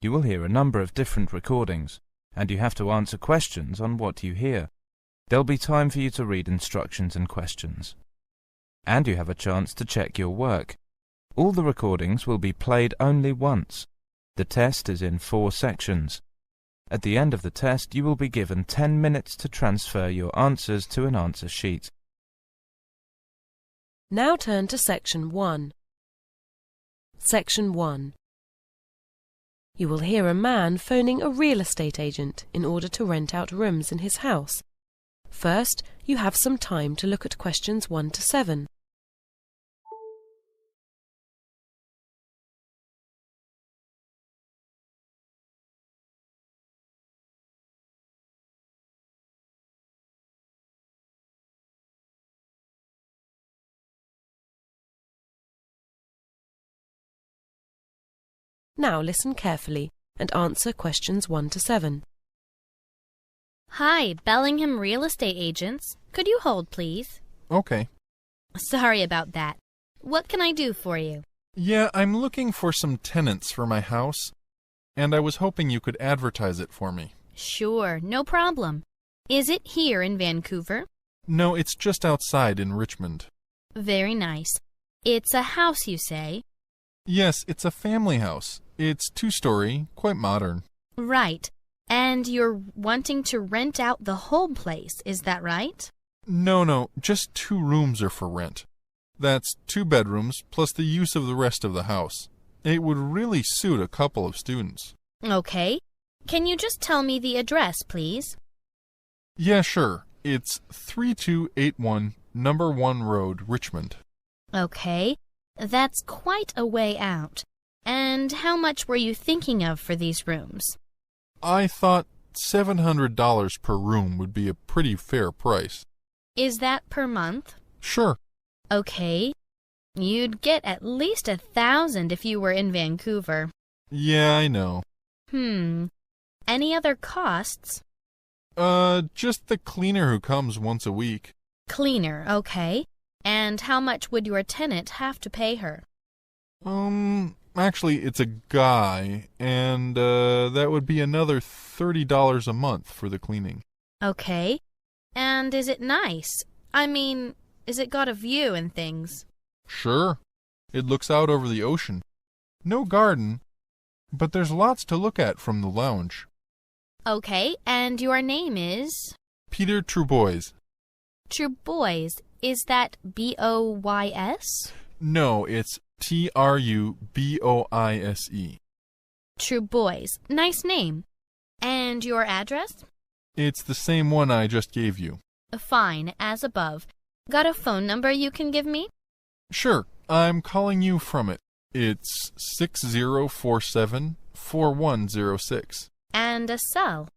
You will hear a number of different recordings, and you have to answer questions on what you hear. There'll be time for you to read instructions and questions. And you have a chance to check your work. All the recordings will be played only once. The test is in 4 sections. At the end of the test, you will be given 10 minutes to transfer your answers to an answer sheet. Now turn to Section 1. Section 1. You will hear a man phoning a real estate agent in order to rent out rooms in his house. First, you have some time to look at questions 1 to 7. Now listen carefully and answer questions 1 to 7. Hi, Bellingham Real Estate Agents. Could you hold, please? Okay. Sorry about that. What can I do for you? Yeah, I'm looking for some tenants for my house, and I was hoping you could advertise it for me. Sure, no problem. Is it here in Vancouver? No, it's just outside in Richmond. Very nice. It's a house, you say? Yes, it's a family house. It's 2-story, quite modern. Right. And you're wanting to rent out the whole place, is that right? No, just 2 rooms are for rent. That's 2 bedrooms plus the use of the rest of the house. It would really suit a couple of students. Okay. Can you just tell me the address, please? Yeah, sure. It's 3281 Number 1 Road, Richmond. Okay. That's quite a way out. And how much were you thinking of for these rooms? I thought $700 per room would be a pretty fair price. Is that per month? Sure. Okay. You'd get at least $1,000 if you were in Vancouver. Yeah, I know. Any other costs? Just the cleaner who comes once a week. Cleaner, okay. And how much would your tenant have to pay her? Actually, it's a guy, and that would be another $30 a month for the cleaning. Okay. And is it nice? I mean, is it got a view and things? Sure. It looks out over the ocean. No garden, but there's lots to look at from the lounge. Okay, and your name is? Peter Trubois. Trubois. Is that B-O-Y-S? No, it's Truboise. Trubois. Nice name. And your address? It's the same one I just gave you. Fine, as above. Got a phone number you can give me? Sure, I'm calling you from it. It's 6047-4106. And a cell?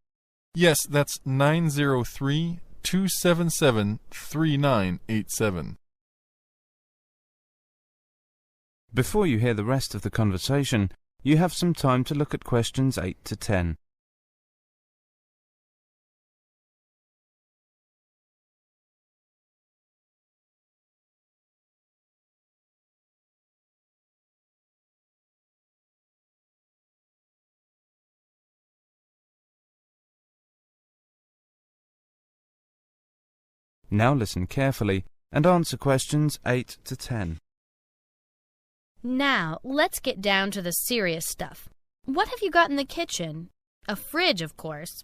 Yes, that's 903-277-3987. Before you hear the rest of the conversation, you have some time to look at questions 8 to 10. Now listen carefully and answer questions 8 to 10. Now, let's get down to the serious stuff. What have you got in the kitchen? A fridge, of course.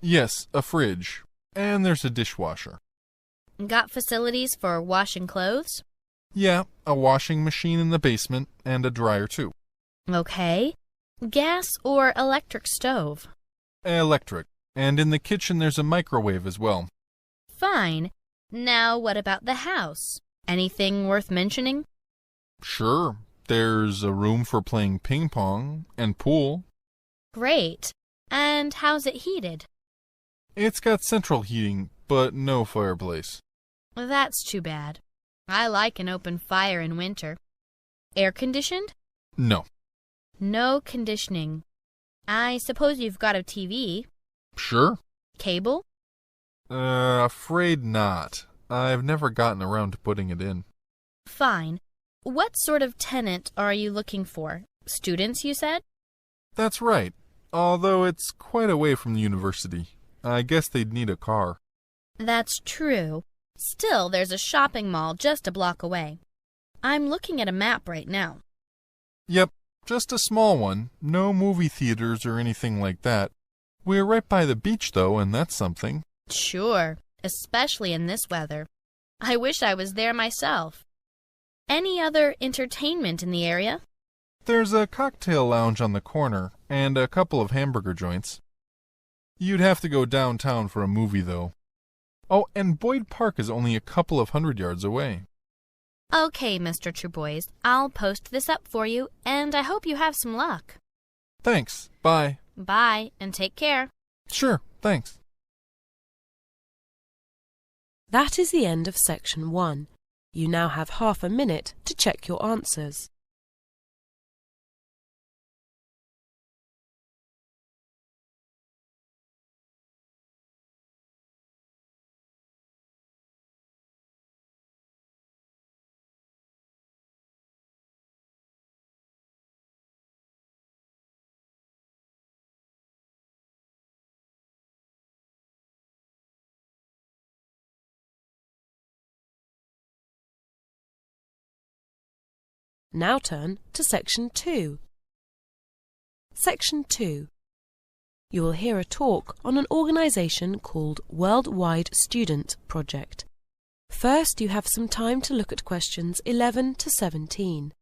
Yes, a fridge. And there's a dishwasher. Got facilities for washing clothes? Yeah, a washing machine in the basement and a dryer too. Okay. Gas or electric stove? Electric. And in the kitchen there's a microwave as well. Fine. Now what about the house? Anything worth mentioning? Sure. There's a room for playing ping pong and pool. Great. And how's it heated? It's got central heating, but no fireplace. That's too bad. I like an open fire in winter. Air conditioned? No. No conditioning. I suppose you've got a TV? Sure. Cable? Afraid not. I've never gotten around to putting it in. Fine. What sort of tenant are you looking for? Students, you said? That's right, although it's quite away from the university. I guess they'd need a car. That's true. Still, there's a shopping mall just a block away. I'm looking at a map right now. Yep, just a small one. No movie theaters or anything like that. We're right by the beach, though, and that's something. Sure, especially in this weather. I wish I was there myself. Any other entertainment in the area? There's a cocktail lounge on the corner and a couple of hamburger joints. You'd have to go downtown for a movie, though. Oh, and Boyd Park is only a couple of 100 yards away. Okay, Mr. Trubois, I'll post this up for you, and I hope you have some luck. Thanks. Bye. Bye, and take care. Sure, thanks. That is the end of section 1. You now have half a minute to check your answers. Now turn to section 2. Section 2. You will hear a talk on an organisation called Worldwide Student Project. First, you have some time to look at questions 11 to 17.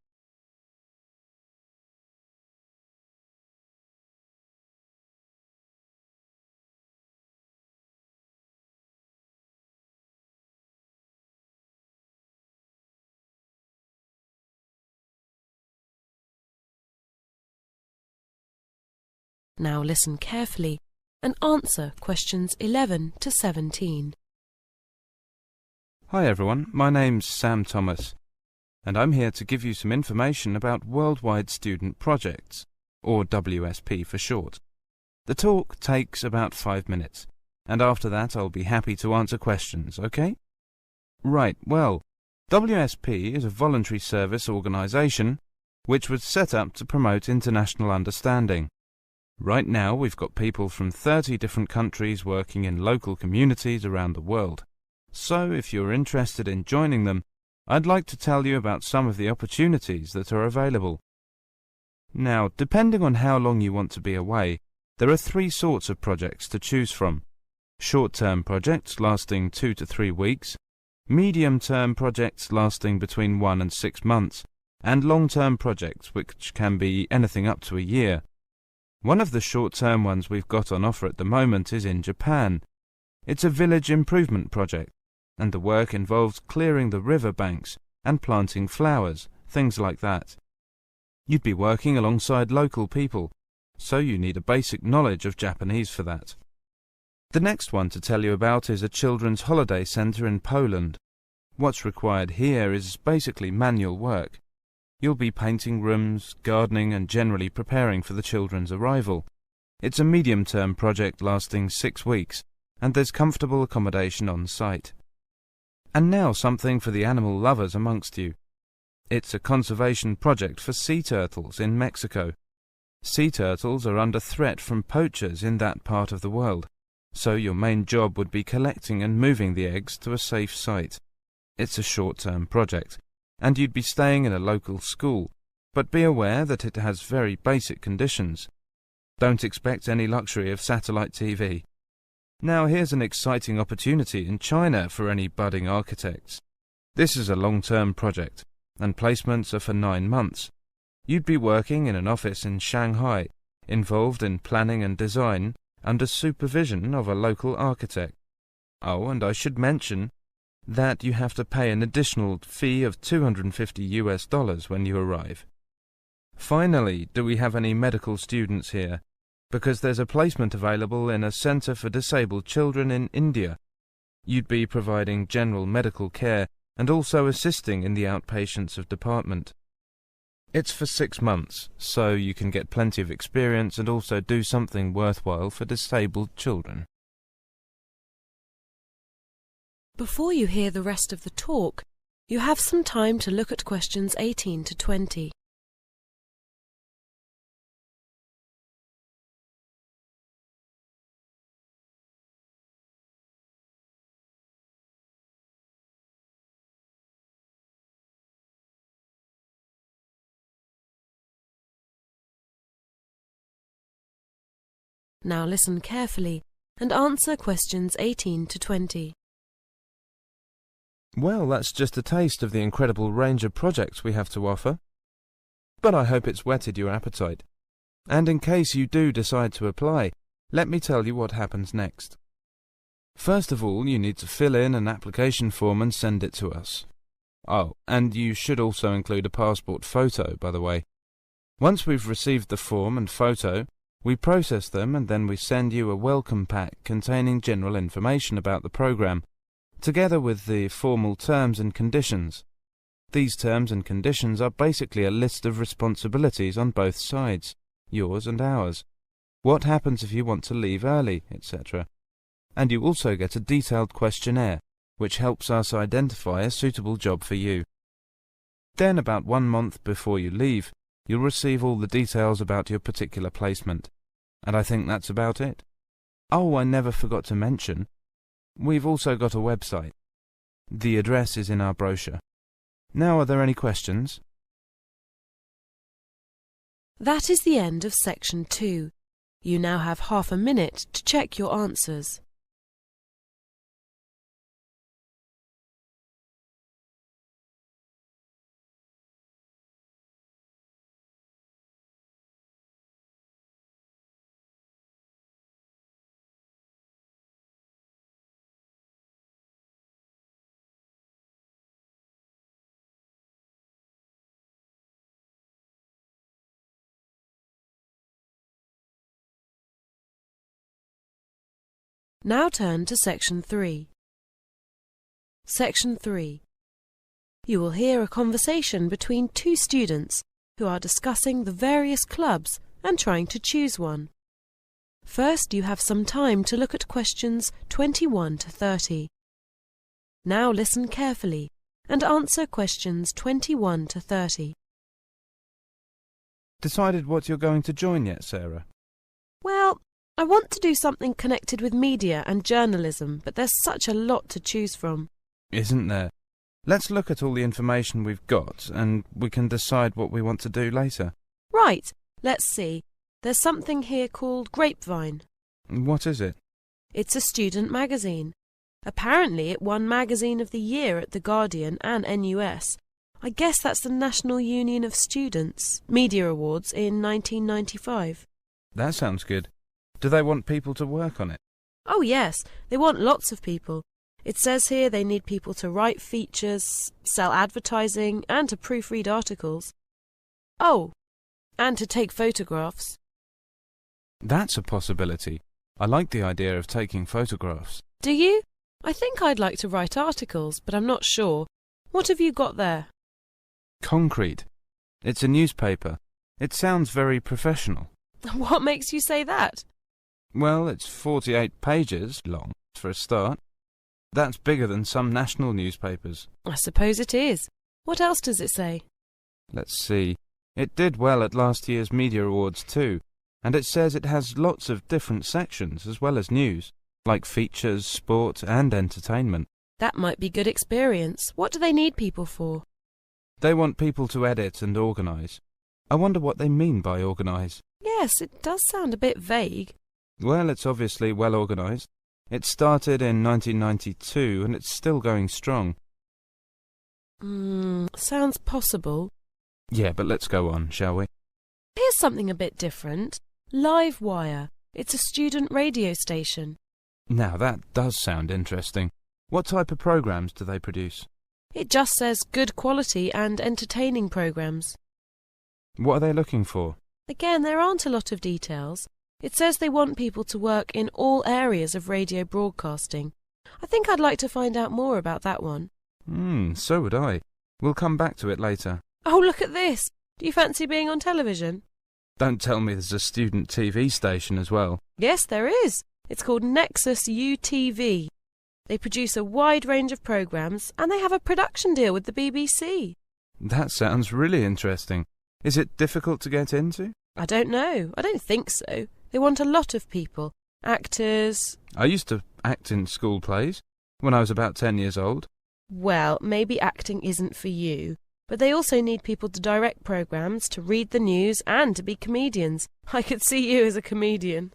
Now listen carefully and answer questions 11 to 17. Hi everyone, my name's Sam Thomas, and I'm here to give you some information about Worldwide Student Projects, or WSP for short. The talk takes about 5 minutes, and after that I'll be happy to answer questions, okay? Right, well, WSP is a voluntary service organisation which was set up to promote international understanding. Right now we've got people from 30 different countries working in local communities around the world. So if you're interested in joining them, I'd like to tell you about some of the opportunities that are available. Now, depending on how long you want to be away, there are 3 sorts of projects to choose from. Short-term projects lasting 2 to 3 weeks, medium-term projects lasting between 1 and 6 months, and long-term projects which can be anything up to a year. One of the short-term ones we've got on offer at the moment is in Japan. It's a village improvement project, and the work involves clearing the river banks and planting flowers, things like that. You'd be working alongside local people, so you need a basic knowledge of Japanese for that. The next one to tell you about is a children's holiday centre in Poland. What's required here is basically manual work. You'll be painting rooms, gardening and generally preparing for the children's arrival. It's a medium-term project lasting 6 weeks, and there's comfortable accommodation on site. And now something for the animal lovers amongst you. It's a conservation project for sea turtles in Mexico. Sea turtles are under threat from poachers in that part of the world, so your main job would be collecting and moving the eggs to a safe site. It's a short-term project, and you'd be staying in a local school, but be aware that it has very basic conditions. Don't expect any luxury of satellite TV. Now here's an exciting opportunity in China for any budding architects. This is a long-term project, and placements are for 9 months. You'd be working in an office in Shanghai, involved in planning and design, under supervision of a local architect. Oh, and I should mention that you have to pay an additional fee of $250 when you arrive. Finally, do we have any medical students here? Because there's a placement available in a centre for disabled children in India. You'd be providing general medical care and also assisting in the outpatients of department. It's for 6 months, so you can get plenty of experience and also do something worthwhile for disabled children. Before you hear the rest of the talk, you have some time to look at questions 18 to 20. Now listen carefully and answer questions 18 to 20. Well, that's just a taste of the incredible range of projects we have to offer. But I hope it's whetted your appetite. And in case you do decide to apply, let me tell you what happens next. First of all, you need to fill in an application form and send it to us. Oh, and you should also include a passport photo, by the way. Once we've received the form and photo, we process them and then we send you a welcome pack containing general information about the program, together with the formal terms and conditions. These terms and conditions are basically a list of responsibilities on both sides, yours and ours. What happens if you want to leave early, etc. And you also get a detailed questionnaire, which helps us identify a suitable job for you. Then, about 1 month before you leave, you'll receive all the details about your particular placement. And I think that's about it. Oh, I never forgot to mention, we've also got a website. The address is in our brochure. Now, are there any questions? That is the end of section 2. You now have half a minute to check your answers. Now turn to section 3. Section 3. You will hear a conversation between two students who are discussing the various clubs and trying to choose one. First, you have some time to look at questions 21 to 30. Now listen carefully and answer questions 21 to 30. Decided what you're going to join yet, Sarah? Well, I want to do something connected with media and journalism, but there's such a lot to choose from. Isn't there? Let's look at all the information we've got, and we can decide what we want to do later. Right, let's see. There's something here called Grapevine. What is it? It's a student magazine. Apparently it won Magazine of the Year at The Guardian and NUS. I guess that's the National Union of Students Media Awards in 1995. That sounds good. Do they want people to work on it? Oh yes, they want lots of people. It says here they need people to write features, sell advertising, and to proofread articles. Oh, and to take photographs. That's a possibility. I like the idea of taking photographs. Do you? I think I'd like to write articles, but I'm not sure. What have you got there? Concrete. It's a newspaper. It sounds very professional. What makes you say that? Well, it's 48 pages long, for a start. That's bigger than some national newspapers. I suppose it is. What else does it say? Let's see. It did well at last year's Media Awards too, and it says it has lots of different sections as well as news, like features, sport and entertainment. That might be good experience. What do they need people for? They want people to edit and organise. I wonder what they mean by organise. Yes, it does sound a bit vague. Well, it's obviously well organised. It started in 1992 and it's still going strong. Sounds possible. Yeah, but let's go on, shall we? Here's something a bit different. Live Wire. It's a student radio station. Now that does sound interesting. What type of programmes do they produce? It just says good quality and entertaining programmes. What are they looking for? Again, there aren't a lot of details. It says they want people to work in all areas of radio broadcasting. I think I'd like to find out more about that one. So would I. We'll come back to it later. Oh, look at this! Do you fancy being on television? Don't tell me there's a student TV station as well. Yes, there is. It's called Nexus UTV. They produce a wide range of programmes and they have a production deal with the BBC. That sounds really interesting. Is it difficult to get into? I don't know. I don't think so. They want a lot of people. Actors. I used to act in school plays when I was about 10 years old. Well, maybe acting isn't for you. But they also need people to direct programmes, to read the news, and to be comedians. I could see you as a comedian.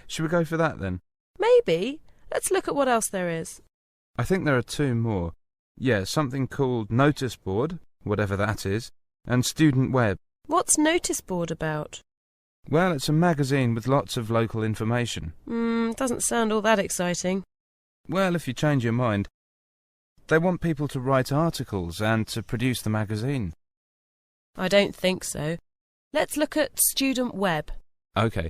Should we go for that then? Maybe. Let's look at what else there is. I think there are two more. Yeah, something called Notice Board, whatever that is, and Student Web. What's Notice Board about? Well, it's a magazine with lots of local information. Doesn't sound all that exciting. Well, if you change your mind. They want people to write articles and to produce the magazine. I don't think so. Let's look at Student Web. OK.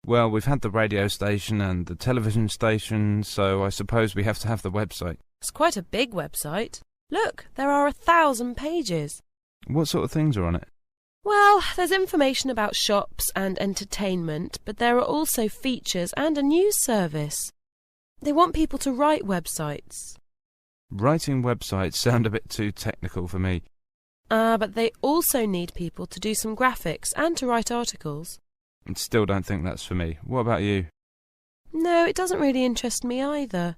Well, we've had the radio station and the television station, so I suppose we have to have the website. It's quite a big website. Look, there are 1,000 pages. What sort of things are on it? Well, there's information about shops and entertainment, but there are also features and a news service. They want people to write websites. Writing websites sound a bit too technical for me. But they also need people to do some graphics and to write articles. I still don't think that's for me. What about you? No, it doesn't really interest me either.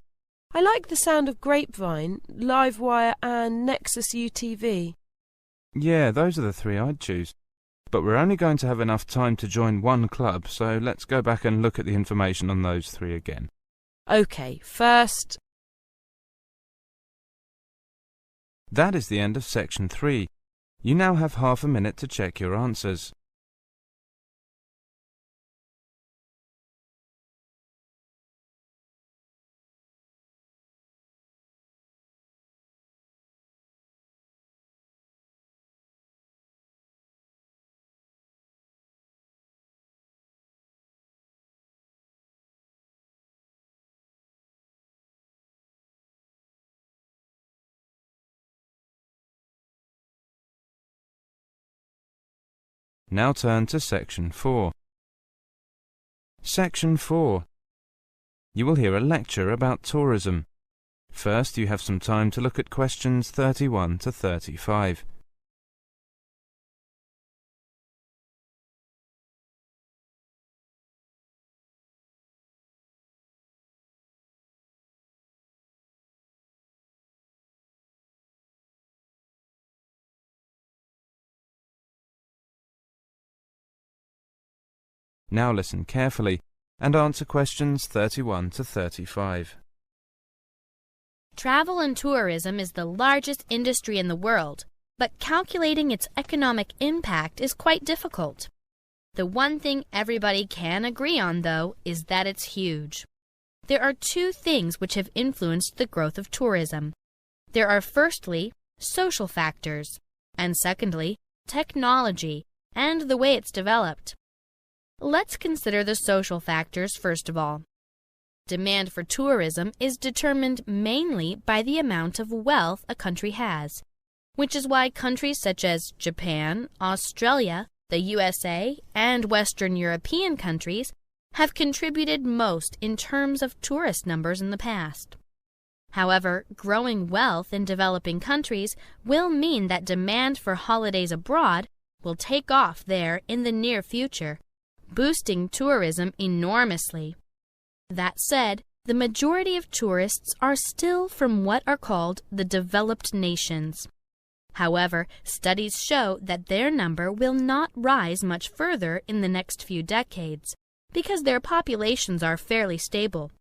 I like the sound of Grapevine, Livewire and Nexus UTV. Yeah, those are the three I'd choose. But we're only going to have enough time to join one club, so let's go back and look at the information on those three again. OK, first... That is the end of section 3. You now have half a minute to check your answers. Now turn to section 4. Section 4. You will hear a lecture about tourism. First, you have some time to look at questions 31 to 35. Now listen carefully and answer questions 31 to 35. Travel and tourism is the largest industry in the world, but calculating its economic impact is quite difficult. The one thing everybody can agree on, though, is that it's huge. There are two things which have influenced the growth of tourism. There are firstly, social factors, and secondly, technology and the way it's developed. Let's consider the social factors first of all. Demand for tourism is determined mainly by the amount of wealth a country has, which is why countries such as Japan, Australia, the USA, and Western European countries have contributed most in terms of tourist numbers in the past. However, growing wealth in developing countries will mean that demand for holidays abroad will take off there in the near future, boosting tourism enormously. That said, the majority of tourists are still from what are called the developed nations. However, studies show that their number will not rise much further in the next few decades, because their populations are fairly stable.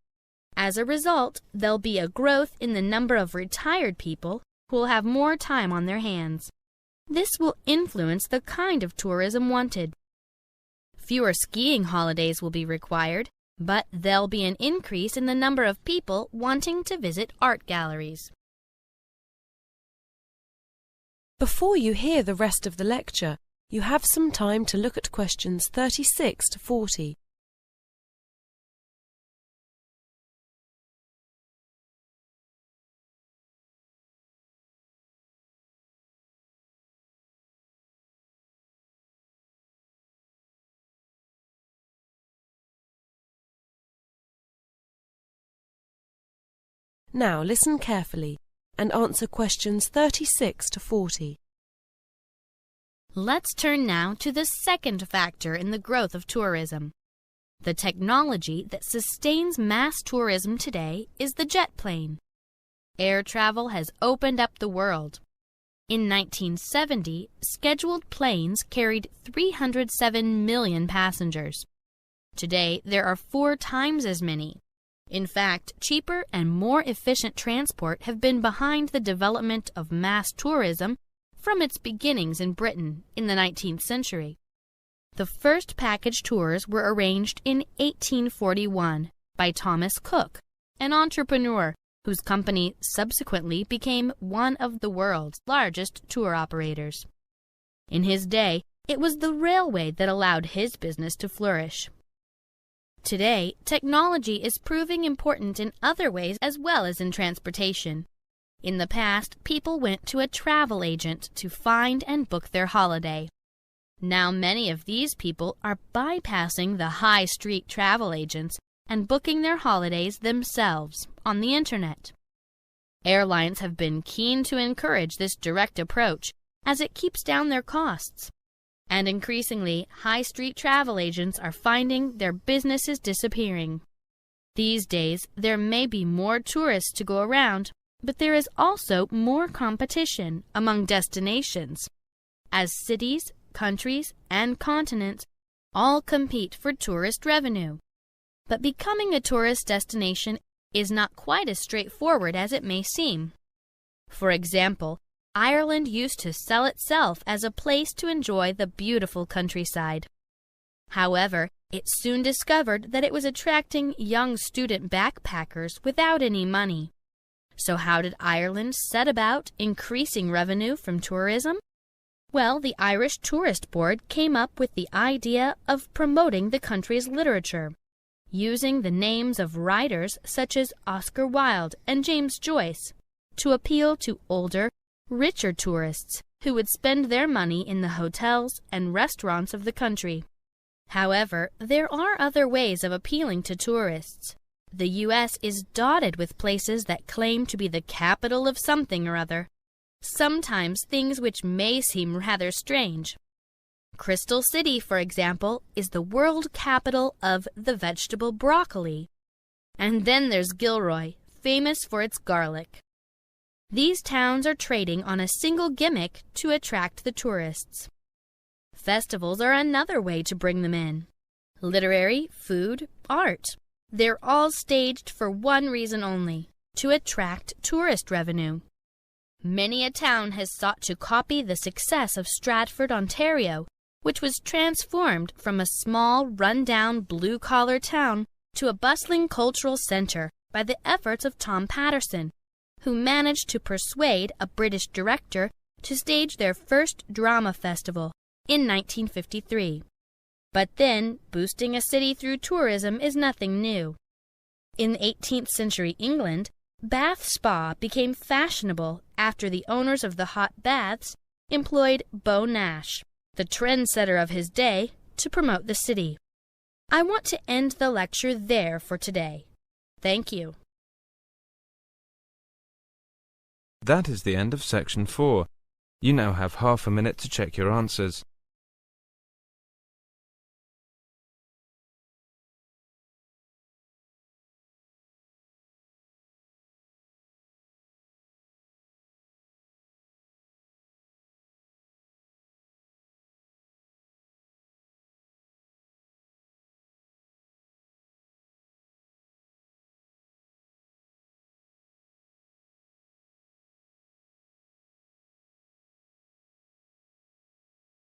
As a result, there'll be a growth in the number of retired people who will have more time on their hands. This will influence the kind of tourism wanted. Fewer skiing holidays will be required, but there'll be an increase in the number of people wanting to visit art galleries. Before you hear the rest of the lecture, you have some time to look at questions 36 to 40. Now listen carefully and answer questions 36 to 40. Let's turn now to the second factor in the growth of tourism. The technology that sustains mass tourism today is the jet plane. Air travel has opened up the world. In 1970, scheduled planes carried 307 million passengers. Today, there are 4 times as many. In fact, cheaper and more efficient transport have been behind the development of mass tourism from its beginnings in Britain in the 19th century. The first package tours were arranged in 1841 by Thomas Cook, an entrepreneur whose company subsequently became one of the world's largest tour operators. In his day, it was the railway that allowed his business to flourish. Today, technology is proving important in other ways as well as in transportation. In the past, people went to a travel agent to find and book their holiday. Now many of these people are bypassing the high street travel agents and booking their holidays themselves on the internet. Airlines have been keen to encourage this direct approach as it keeps down their costs. And increasingly, high street travel agents are finding their businesses disappearing. These days, there may be more tourists to go around, but there is also more competition among destinations, as cities, countries, and continents all compete for tourist revenue. But becoming a tourist destination is not quite as straightforward as it may seem. For example, Ireland used to sell itself as a place to enjoy the beautiful countryside. However, it soon discovered that it was attracting young student backpackers without any money. So how did Ireland set about increasing revenue from tourism? Well, the Irish Tourist Board came up with the idea of promoting the country's literature, using the names of writers such as Oscar Wilde and James Joyce to appeal to older, richer tourists who would spend their money in the hotels and restaurants of the country. However, there are other ways of appealing to tourists. The U.S. is dotted with places that claim to be the capital of something or other, sometimes things which may seem rather strange. Crystal City, for example, is the world capital of the vegetable broccoli. And then there's Gilroy, famous for its garlic. These towns are trading on a single gimmick to attract the tourists. Festivals are another way to bring them in. Literary, food, art. They're all staged for one reason only, to attract tourist revenue. Many a town has sought to copy the success of Stratford, Ontario, which was transformed from a small, run-down, blue-collar town to a bustling cultural center by the efforts of Tom Patterson, who managed to persuade a British director to stage their first drama festival in 1953. But then, boosting a city through tourism is nothing new. In 18th century England, Bath Spa became fashionable after the owners of the hot baths employed Beau Nash, the trendsetter of his day, to promote the city. I want to end the lecture there for today. Thank you. That is the end of section 4. You now have half a minute to check your answers.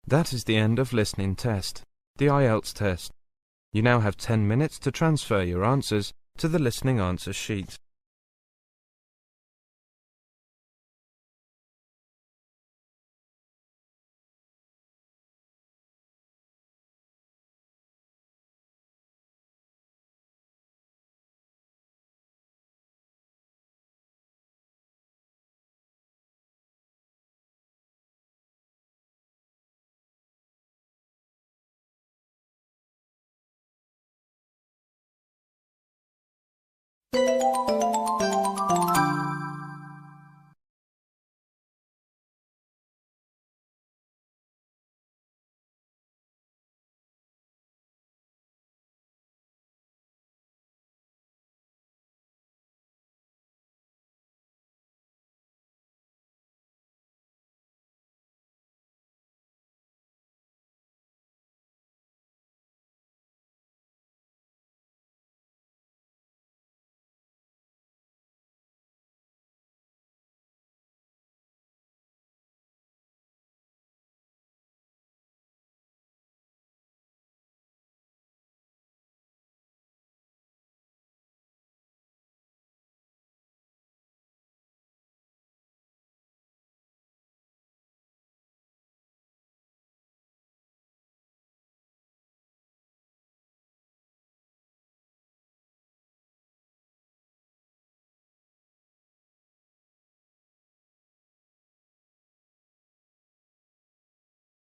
That is the end of listening test, the IELTS test. You now have 10 minutes to transfer your answers to the listening answer sheet.